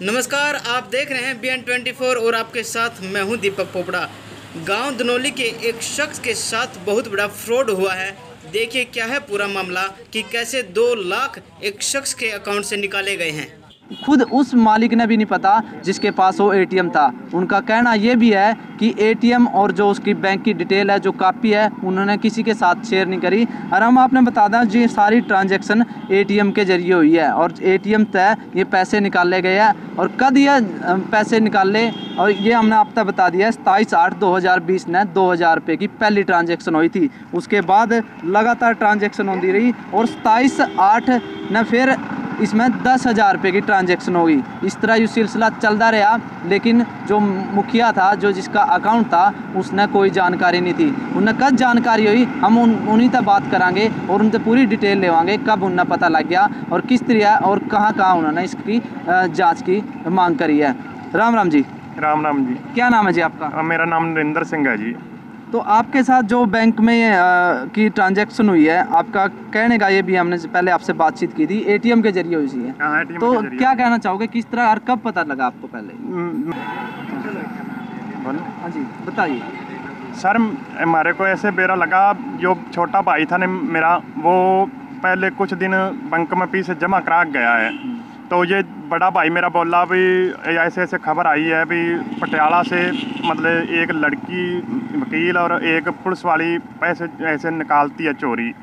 नमस्कार, आप देख रहे हैं BN24 और आपके साथ मैं हूं दीपक पोपड़ा। गांव दनौली के एक शख्स के साथ बहुत बड़ा फ्रॉड हुआ है। देखिए क्या है पूरा मामला कि कैसे 2 लाख एक शख्स के अकाउंट से निकाले गए हैं। खुद उस मालिक ने भी नहीं पता जिसके पास वो एटीएम था। उनका कहना ये भी है कि एटीएम और जो उसकी बैंक की डिटेल है, जो कॉपी है, उन्होंने किसी के साथ शेयर नहीं करी। और हम आपने बता दें जी, सारी ट्रांजैक्शन एटीएम के जरिए हुई है और एटीएम तय ये पैसे निकाले गए हैं। और कब ये पैसे निकाले और ये हमने आप तक बता दिया है। 27/8/2020 ने 2000 रुपये की पहली ट्रांजैक्शन हुई थी। उसके बाद लगातार ट्रांजैक्शन होती रही और 27/8 ने फिर इसमें 10,000 रुपये की ट्रांजैक्शन होगी। इस तरह ये सिलसिला चलता रहा, लेकिन जो मुखिया था, जो जिसका अकाउंट था, उसने कोई जानकारी नहीं थी। उन्हें कब जानकारी हुई, हम उन्हीं तक बात करांगे और उनसे पूरी डिटेल लेवांगे कब उन्हें पता लग गया और किस तरह और कहाँ उन्होंने इसकी जांच की मांग करी है। राम राम जी। राम राम जी। क्या नाम है जी आपका? मेरा नाम नरेंद्र सिंह है जी। तो आपके साथ जो बैंक में की ट्रांजैक्शन हुई है, आपका कहने का ये भी हमने पहले आपसे बातचीत की थी, एटीएम के जरिए हुई है। तो क्या कहना चाहोगे, किस तरह और कब पता लगा आपको? पहले हाँ जी बताइए सर। हमारे को ऐसे बेरा लगा, जो छोटा भाई था ने मेरा, वो पहले कुछ दिन बैंक में पैसे जमा करा गया है। तो ये बड़ा भाई मेरा बोला भी ऐसे ऐसे खबर आई है भी पटियाला से, मतलब एक लड़की वकील और एक पुलिस वाली पैसे ऐसे निकालती है, चोरी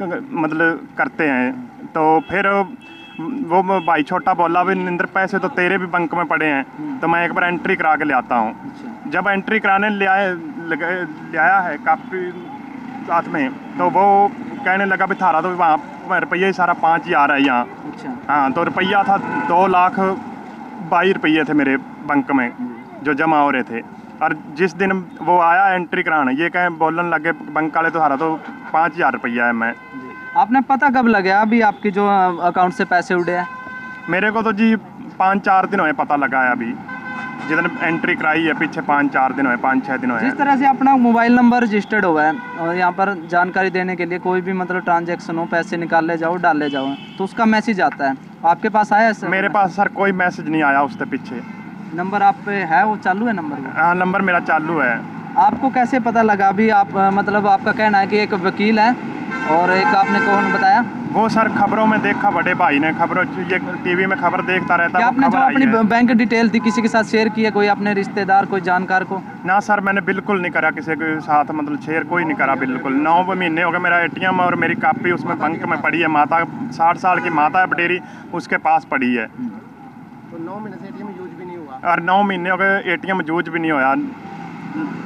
मतलब करते हैं। तो फिर वो भाई छोटा बोला भी निंदर पैसे तो तेरे भी बैंक में पड़े हैं, तो मैं एक बार एंट्री करा के ले आता हूँ। जब एंट्री कराने ले आया है काफ़ी साथ में, तो वो कहने लगा भी थारा तो वहाँ रुपया ही सारा 5,000 है यहाँ। हाँ, तो रुपया था 2,22,000 रुपये थे मेरे बैंक में जो जमा हो रहे थे। और जिस दिन वो आया एंट्री कराने, ये कहें बोलने लगे बैंक वाले तो थारा तो 5,000 रुपया है। मैं आपने पता कब लगा अभी आपकी जो अकाउंट से पैसे उड़े हैं? मेरे को तो जी 5-4 दिन हुए पता लगा है। अभी जितने एंट्री कराई है पीछे 5-4 दिन हुए, 5-6 दिन हुए। जिस तरह से अपना मोबाइल नंबर रजिस्टर्ड हुआ है और यहाँ पर जानकारी देने के लिए कोई भी मतलब ट्रांजैक्शन हो, पैसे निकाले जाओ डाले जाओ, तो उसका मैसेज आता है, आपके पास आया है? मेरे पास सर कोई मैसेज नहीं आया उसके पीछे। नंबर आप पे है, वो चालू है नंबर? हाँ, नंबर मेरा चालू है। आपको कैसे पता लगा? अभी आप मतलब आपका कहना है कि एक वकील है और एक आपने कौन बताया? वो सर खबरों में देखा, बड़े भाई ने खबरों, ये टीवी में खबर देखता रहता है। आपने जो अपनी बैंक डिटेल थी किसी के साथ शेयर की है, कोई अपने रिश्तेदार, कोई जानकार को? ना सर, मैंने बिल्कुल नहीं करा किसी के साथ, मतलब शेयर कोई नहीं करा बिल्कुल। 9 महीने हो गए मेरा एटीएम और मेरी कॉपी उसमें बैंक में पड़ी है। माता 60 साल की माता है बटेरी, उसके पास पड़ी है। तो 9 महीने से एटीएम यूज भी नहीं हुआ? और 9 महीने हो गए एटीएम यूज भी नहीं हुआ,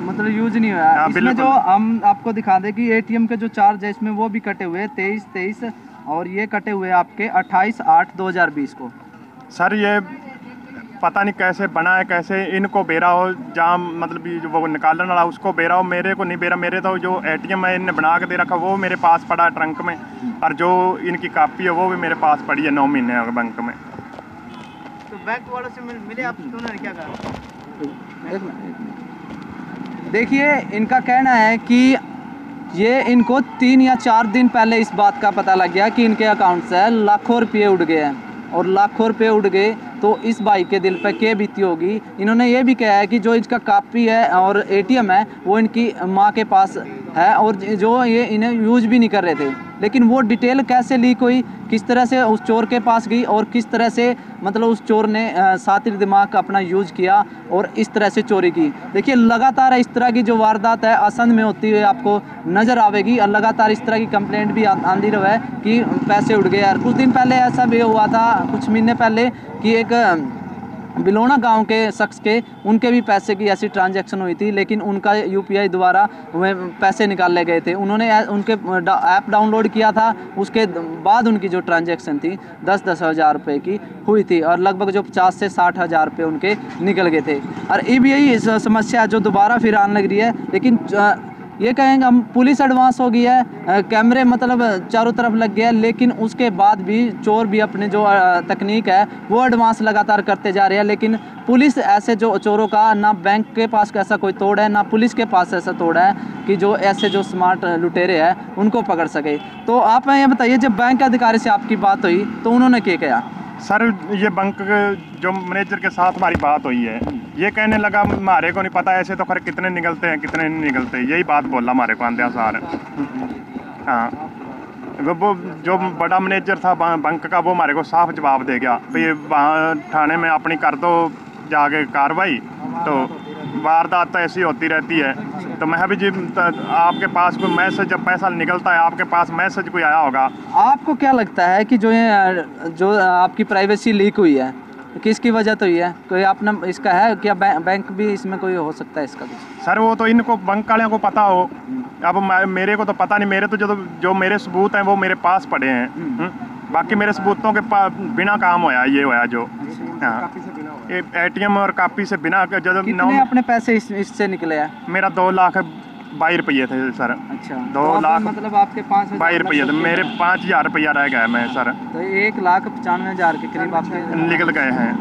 मतलब यूज नहीं हुआ। इसमें जो हम आपको दिखा दें कि एटीएम के जो चार्ज है इसमें वो भी कटे हुए 23 और ये कटे हुए आपके 28/8/2020 को। सर ये पता नहीं कैसे बना है, कैसे इनको बेरा हो, जहाँ मतलब जो वो निकालने वाला उसको बेरा हो, मेरे को नहीं बेरा। मेरे तो जो एटीएम है इन्हें बना के दे रखा, वो मेरे पास पड़ा है ट्रंक में, और जो इनकी कॉपी है वो भी मेरे पास पड़ी है 9 महीने हो गए बैंक में। तो बैंक वालों से मिले आप, तो उन्होंने क्या कहा? देखिए, इनका कहना है कि ये इनको 3 या 4 दिन पहले इस बात का पता लग गया कि इनके अकाउंट से लाखों रुपये उड़ गए हैं। और लाखों रुपये उड़ गए तो इस भाई के दिल पर क्या बीती होगी। इन्होंने ये भी कहा है कि जो इसका कॉपी है और एटीएम है वो इनकी माँ के पास है और जो ये इन्हें यूज भी नहीं कर रहे थे। लेकिन वो डिटेल कैसे लीक हुई, किस तरह से उस चोर के पास गई और किस तरह से मतलब उस चोर ने सातिर दिमाग का अपना यूज किया और इस तरह से चोरी की। देखिए, लगातार इस तरह की जो वारदात है असंध में होती हुई आपको नज़र आवेगी और लगातार इस तरह की कंप्लेंट भी आंदी रहे कि पैसे उड़ गए। यार कुछ दिन पहले ऐसा भी हुआ था, कुछ महीने पहले, कि एक बिलोना गांव के शख्स के उनके भी पैसे की ऐसी ट्रांजैक्शन हुई थी, लेकिन उनका यूपीआई द्वारा पैसे निकाले गए थे। उन्होंने उनके ऐप डाउनलोड किया था, उसके बाद उनकी जो ट्रांजैक्शन थी 10-10 हज़ार रुपये की हुई थी और लगभग जो 50 से 60 हज़ार रुपये उनके निकल गए थे। और ये भी यही समस्या जो दोबारा फिर आने लग रही है। लेकिन ये कहेंगे हम पुलिस एडवांस हो गई है, कैमरे मतलब चारों तरफ लग गया है, लेकिन उसके बाद भी चोर भी अपने जो तकनीक है वो एडवांस लगातार करते जा रहे हैं। लेकिन पुलिस ऐसे जो चोरों का, ना बैंक के पास ऐसा कोई तोड़ है, ना पुलिस के पास ऐसा तोड़ है कि जो ऐसे जो स्मार्ट लुटेरे हैं उनको पकड़ सके। तो आप ये बताइए, जब बैंक अधिकारी से आपकी बात हुई तो उन्होंने क्या कहा? सर ये बैंक जो मैनेजर के साथ हमारी बात हुई है, ये कहने लगा हमारे को नहीं पता ऐसे तो खैर कितने निकलते हैं कितने नहीं निकलते, यही बात बोला हमारे को आंध्या सार। हाँ, वो जो बड़ा मैनेजर था बैंक का, वो हमारे को साफ जवाब दे गया भाई वहाँ थाने में अपनी कर दो जाके कार्रवाई, तो वारदात तो ऐसी होती रहती है। तो मैं भी जी आपके पास कोई मैसेज जब पैसा निकलता है, आपके पास मैसेज कोई आया होगा। आपको क्या लगता है कि जो आपकी प्राइवेसी लीक हुई है किसकी वजह तो ये है? कोई आपने इसका है क्या बैंक भी इसमें कोई हो सकता है इसका कुछ? सर वो तो इनको बैंक वाले को पता हो, अब मेरे को तो पता नहीं। मेरे तो जो मेरे सबूत हैं वो मेरे पास पड़े हैं। बाकी मेरे सबूतों के बिना काम होया ये होया जो। हाँ, ATM और कापी से बिना जब कितने अपने पैसे इससे निकले हैं? मेरा 2,22,000 रुपये थे सर। अच्छा, 2 लाख मतलब आपके 5,000 रुपये थे, मेरे 5,000 रुपया रह गए मैं सर। तो 1,95,000 के करीब आपके निकल गए हैं।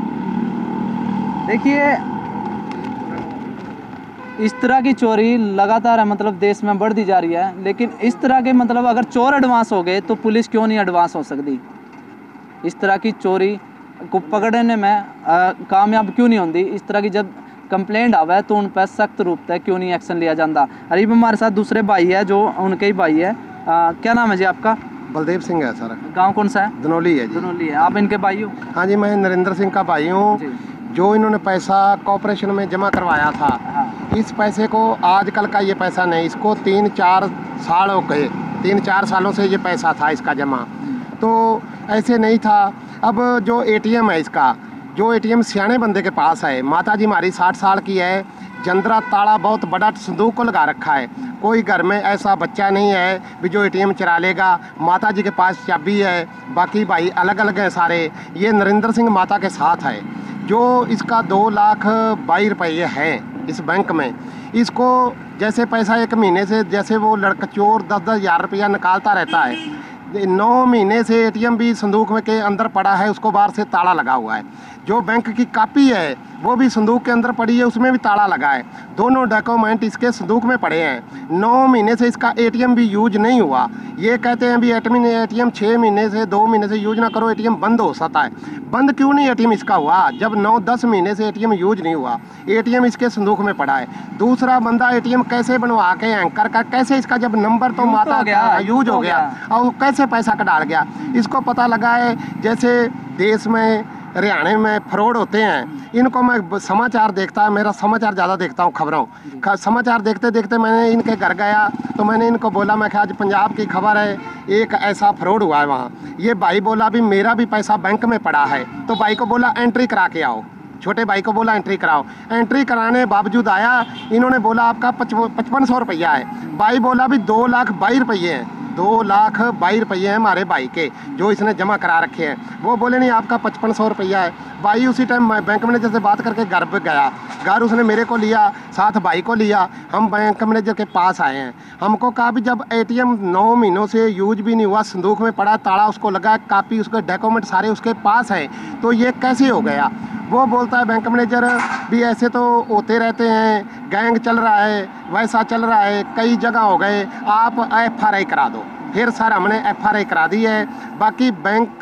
देखिए इस तरह की चोरी लगातार है, मतलब देश में बढ़ती जा रही है। लेकिन इस तरह के मतलब अगर चोर एडवांस हो गए तो पुलिस क्यों नहीं एडवांस हो सकती? इस तरह की चोरी को पकड़ने में कामयाब क्यों नहीं होती? इस तरह की जब कंप्लेंट आवा है तो उन पर सख्त रूप से क्यों नहीं एक्शन लिया जाता? अरे हमारे साथ दूसरे भाई है जो उनके ही भाई है। क्या नाम है जी आपका? बलदेव सिंह है सर। गांव कौन सा है? धनौली है जी। धनौली है। आप इनके भाई हो? हाँ जी, मैं नरेंद्र सिंह का भाई हूँ। जो इन्होंने पैसा कॉर्पोरेशन में जमा करवाया था, इस पैसे को आजकल का ये पैसा नहीं, इसको 3-4 साल हो गए। 3-4 सालों से ये पैसा था इसका जमा, तो ऐसे नहीं था। अब जो ATM है इसका, जो ATM सियाने बंदे के पास है, माता जी हमारी 60 साल की है, जंदरा ताला बहुत बड़ा संदूक को लगा रखा है। कोई घर में ऐसा बच्चा नहीं है भी जो ATM चुरा लेगा। माता जी के पास चाबी है, बाकी भाई अलग अलग हैं सारे। ये नरेंद्र सिंह माता के साथ है। जो इसका 2,22,000 रुपये है इस बैंक में, इसको जैसे पैसा एक महीने से जैसे वो लड़का चोर 10-10 हज़ार रुपया निकालता रहता है, 9 महीने से ATM भी संदूक में के अंदर पड़ा है, उसको बाहर से ताला लगा हुआ है। जो बैंक की कापी है वो भी संदूक के अंदर पड़ी है, उसमें भी ताला लगा है। दोनों डॉक्यूमेंट इसके संदूक में पड़े हैं। 9 महीने से इसका ATM भी यूज नहीं हुआ। ये कहते हैं भी ATM 6 महीने से 2 महीने से यूज ना करो, ATM बंद हो सकता है। बंद क्यों नहीं ATM इसका हुआ? जब 9-10 महीने से ATM यूज नहीं हुआ, ATM इसके संदूक में पड़ा है। दूसरा बंदा ATM कैसे बनवा के एंकर कर कैसे इसका जब नंबर तो माता यूज हो गया और कैसे पैसा का डाल गया, इसको पता लगा है। जैसे देश में हरियाणा में फ्रॉड होते हैं, इनको मैं समाचार देखता, मेरा समाचार ज़्यादा देखता हूँ, खबरों समाचार देखते देखते मैंने इनके घर गया तो मैंने इनको बोला, मैं आज पंजाब की खबर है, एक ऐसा फ्रॉड हुआ है वहाँ। ये भाई बोला भी मेरा भी पैसा बैंक में पड़ा है, तो भाई को बोला एंट्री करा के आओ। छोटे भाई को बोला एंट्री कराओ। एंट्री कराने बावजूद आया, इन्होंने बोला आपका 5500 रुपया है। भाई बोला भी 2,22,000 रुपये हैं। 2,22,000 रुपये हैं हमारे भाई के जो इसने जमा करा रखे हैं। वो बोले नहीं आपका 5500 रुपया है। भाई उसी टाइम मैं बैंक मैनेजर से बात करके घर पे गया। घर उसने मेरे को लिया, साथ भाई को लिया, हम बैंक मैनेजर के पास आए हैं। हमको कहा भी जब ATM 9 महीनों से यूज भी नहीं हुआ, संदूक में पड़ा, ताला उसको लगा, कापी उसके डॉक्यूमेंट सारे उसके पास हैं, तो ये कैसे हो गया? वो बोलता है बैंक मैनेजर भी ऐसे तो होते रहते हैं, गैंग चल रहा है, वैसा चल रहा है, कई जगह हो गए, आप FRI करा दो। फिर सर हमने FRI करा दी है। बाकी बैंक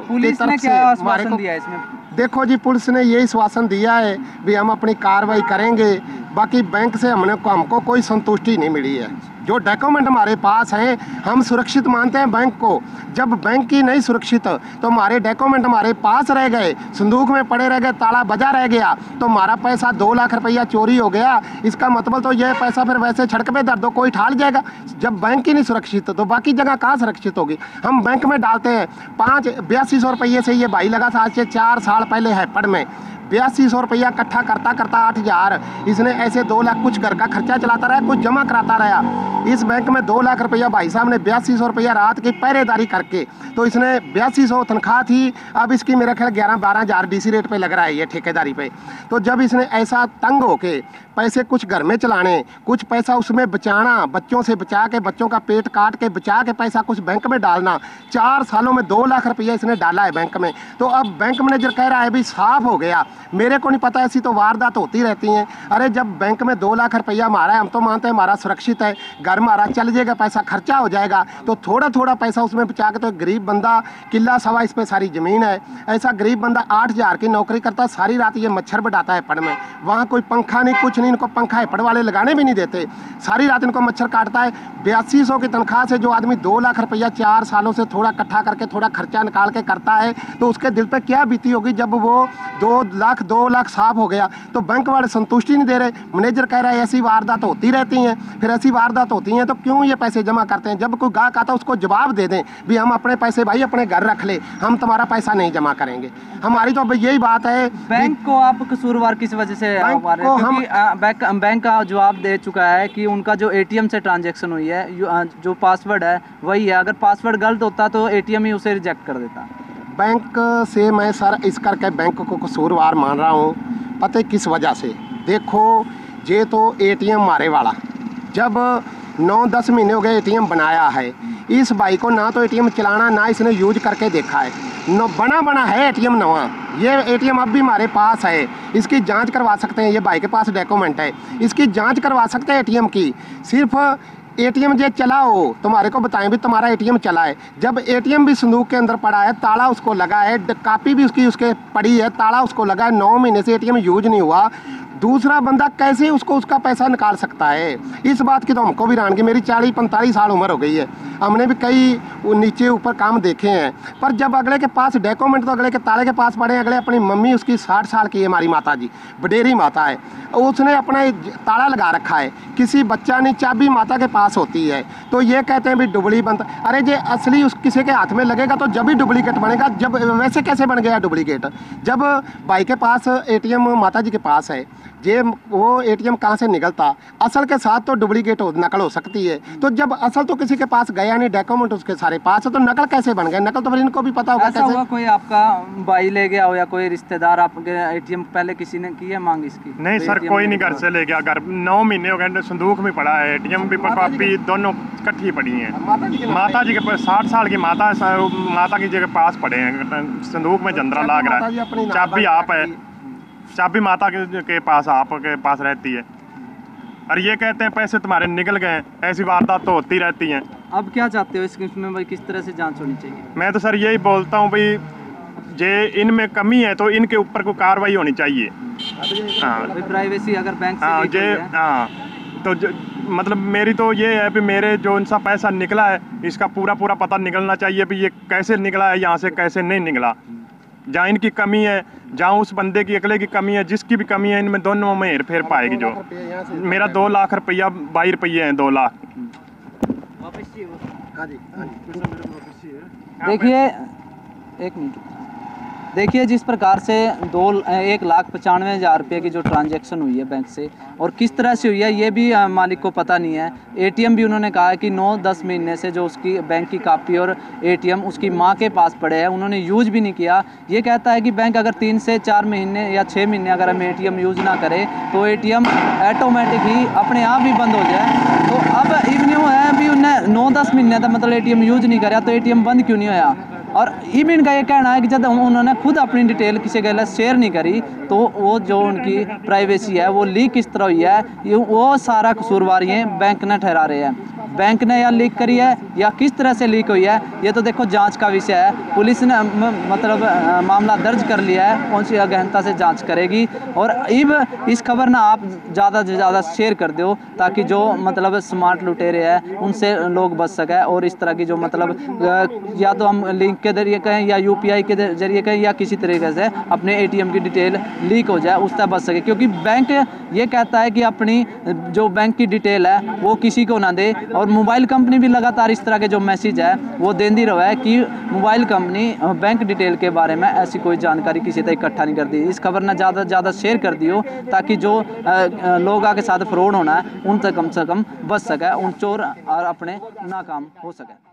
पुलिस ने क्या आश्वासन दिया इसमें? देखो जी, पुलिस ने यही आश्वासन दिया है भी हम अपनी कार्रवाई करेंगे। बाकी बैंक से हमको कोई संतुष्टि नहीं मिली है। जो डॉक्यूमेंट हमारे पास हैं, हम सुरक्षित मानते हैं बैंक को। जब बैंक की नहीं सुरक्षित तो हमारे डॉक्यूमेंट हमारे पास रह गए, संदूक में पड़े रह गए, ताला बजा रह गया, तो हमारा पैसा 2 लाख रुपया चोरी हो गया। इसका मतलब तो यह पैसा फिर वैसे सड़क पे दर दो, कोई ठाल जाएगा। जब बैंक ही नहीं सुरक्षित तो बाकी जगह कहाँ सुरक्षित होगी? हम बैंक में डालते हैं। 8200 रुपये से ये भाई लगा था आज से 4 साल पहले हैपड़ में। 8200 रुपया इकट्ठा करता करता 8,000 इसने ऐसे 2 लाख कुछ घर का खर्चा चलाता रहा, कुछ जमा कराता रहा। इस बैंक में 2 लाख रुपया भाई साहब ने 8200 रुपया रात की पहरेदारी करके, तो इसने 8200 तनख्वाह थी, अब इसकी मेरा ख्याल 11-12 हज़ार DC रेट पे लग रहा है ये ठेकेदारी पे। तो जब इसने ऐसा तंग होके पैसे कुछ घर में चलाने, कुछ पैसा उसमें बचाना, बच्चों से बचा के, बच्चों का पेट काट के बचा के पैसा कुछ बैंक में डालना, 4 सालों में 2 लाख रुपया इसने डाला है बैंक में। तो अब बैंक मैनेजर कह रहा है भी साफ हो गया मेरे को नहीं पता, ऐसी तो वारदात होती रहती हैं। अरे जब बैंक में 2 लाख रुपया हमारा है, हम तो मानते हैं हमारा सुरक्षित है, घर हमारा चल जाएगा, पैसा खर्चा हो जाएगा, तो थोड़ा थोड़ा पैसा उसमें बचा के, तो गरीब बंदा किला सवा इस पर सारी ज़मीन है, ऐसा गरीब बंदा 8,000 की नौकरी करता, सारी रात ये मच्छर बढ़ाता है पड़ में, वहाँ कोई पंखा नहीं, कुछ नहीं, इनको पंखा हेपड़ वाले लगाने भी नहीं देते, सारी रात इनको मच्छर काटता है। 8200 की तनख्वाह से जो आदमी 2 लाख रुपया 4 सालों से थोड़ा इकट्ठा करके थोड़ा खर्चा निकाल के करता है, तो उसके दिल पे क्या बीती होगी जब वो 2 लाख साफ हो गया। तो बैंक वाले संतुष्टि नहीं दे रहे, मैनेजर कह रहा है ऐसी वारदात होती रहती हैं। फिर ऐसी वारदात होती हैं तो क्यों ये पैसे जमा करते हैं? जब कोई गाहक आता है उसको जवाब दे दें भी हम अपने पैसे भाई अपने घर रख ले, हम तुम्हारा पैसा नहीं जमा करेंगे। हमारी तो यही बात है। बैंक को आप कसूरवार किस वजह से बैंक का जवाब दे चुका है कि उनका जो एटीएम से ट्रांजैक्शन हुई है, जो पासवर्ड है वही है, अगर पासवर्ड गलत होता तो एटीएम ही उसे रिजेक्ट कर देता। बैंक से मैं सर इस करके बैंक को कसूरवार मान रहा हूँ, पता किस वजह से? देखो ये तो एटीएम मारे वाला जब 9-10 महीने हो गए एटीएम बनाया है, इस भाई को ना तो एटीएम चलाना ना इसने यूज करके देखा है, बना है एटीएम नवा। ये एटीएम अब भी हमारे पास है, इसकी जांच करवा सकते हैं, ये भाई के पास डॉक्यूमेंट है, इसकी जांच करवा सकते हैं एटीएम की। सिर्फ एटीएम जो चला हो तुम्हारे को बताएं भी तुम्हारा एटीएम चला है, जब एटीएम भी संदूक के अंदर पड़ा है, ताला उसको लगा है, कापी भी उसकी उसके पड़ी है, ताला उसको लगा है, 9 महीने से एटीएम यूज नहीं हुआ, दूसरा बंदा कैसे उसको उसका पैसा निकाल सकता है? इस बात की तो हमको भी हैरानगी, मेरी 40-45 साल उम्र हो गई है, हमने भी कई नीचे ऊपर काम देखे हैं, पर जब अगले के पास डॉक्यूमेंट तो अगले के ताले के पास पड़े, अगले अपनी मम्मी उसकी 60 साल की है, हमारी माता जी बडेरी माता है, उसने अपना ताला लगा रखा है, किसी बच्चा नहीं, चाबी माता के पास होती है, तो ये कहते हैं भी डुप्लीकेट बनता। अरे जे असली उस किसी के हाथ में लगेगा तो जब ही डुप्लीकेट बनेगा, जब वैसे कैसे बन गया डुप्लीकेट? जब भाई के पास एटीएम माता जी के पास है, ये वो एटीएम कहाँ से निकलता? असल के साथ तो डुप्लीकेट नकल हो सकती है, तो जब असल तो किसी के पास गया नहीं, डॉक्यूमेंट उसके सारे पास है, तो नकल कैसे बन गया? नकल तो फिर इनको भी पता होगा। ऐसा हुआ कोई आपका भाई ले गया हो या कोई रिश्तेदार आपके एटीएम पहले किसी ने की है मांग इसकी? नहीं सर, कोई नहीं घर से ले गया, घर 9 महीने हो गए संदूक में पड़ा है, एटीएम भी कापी दोनों इकट्ठी पड़ी हैं। माता जी के पास 60 साल की माता की जगह पास पड़े हैं, संदूक में जंदरा लाग रहा है, चाबी आप है, चाबी माता के पास आपके पास रहती है, और ये कहते हैं पैसे तुम्हारे निकल गए। ऐसी वारदात तो होती रहती हैं। अब क्या चाहते हो इसमें भाई, किस तरह से जांच होनी चाहिए? मैं तो सर यही बोलता हूँ भाई, जे इनमें कमी है तो इनके ऊपर कोई कार्रवाई होनी चाहिए। हाँ, प्राइवेसी अगर बैंक से हाँ, तो मतलब मेरी तो ये है कि मेरे जो इनसा पैसा निकला है इसका पूरा पता निकलना चाहिए भी ये कैसे निकला है, यहाँ से कैसे नहीं निकला। जहाँ इनकी कमी है, जहाँ उस बंदे की अकेले की कमी है, जिसकी भी कमी है, इनमें दोनों में हेर फेर पाएगी। जो मेरा 2 लाख रुपया 22 रुपये हैं, 2 लाख। देखिए एक मिनट, देखिए जिस प्रकार से 1,95,000 रुपये की जो ट्रांजैक्शन हुई है बैंक से, और किस तरह से हुई है ये भी मालिक को पता नहीं है। एटीएम भी उन्होंने कहा है कि 9-10 महीने से जो उसकी बैंक की कापी और एटीएम उसकी माँ के पास पड़े हैं, उन्होंने यूज भी नहीं किया। ये कहता है कि बैंक अगर 3 से 4 महीने या 6 महीने अगर हम एटीएम यूज ना करें तो एटीएम ऑटोमेटिक ही अपने आप ही बंद हो जाए। तो अब इवन्यू है अभी उन्हें 9-10 महीने तक मतलब एटीएम यूज नहीं करा, तो एटीएम बंद क्यों नहीं होया? और इवन का ये कहना है कि जब उन्होंने खुद अपनी डिटेल किसी के लिए शेयर नहीं करी तो वो जो उनकी प्राइवेसी है वो लीक किस तरह हुई है, वो सारा कसूरवार ये बैंक ने ठहरा रहे हैं। बैंक ने या लीक करी है या किस तरह से लीक हुई है, ये तो देखो जांच का विषय है। पुलिस ने मतलब मामला दर्ज कर लिया है, कौन सी गहनता से जांच करेगी। और इस खबर ना आप ज़्यादा से ज़्यादा शेयर कर दो ताकि जो मतलब स्मार्ट लुटेरे हैं उनसे लोग बच सकें, और इस तरह की जो मतलब या तो हम लिंक के जरिए कहें या UPI के जरिए कहें या किसी तरीके से अपने ATM की डिटेल लीक हो जाए, उससे बच सके। क्योंकि बैंक ये कहता है कि अपनी जो बैंक की डिटेल है वो किसी को ना दे, और मोबाइल कंपनी भी लगातार इस तरह के जो मैसेज है वो देती रहा है कि मोबाइल कंपनी बैंक डिटेल के बारे में ऐसी कोई जानकारी किसी तक इकट्ठा नहीं करती। इस खबर ने ज़्यादा से ज़्यादा शेयर कर दियो ताकि जो लोगों के साथ फ्रॉड होना है उन तक कम से कम बच सके, उन चोर और अपने नाकाम हो सके।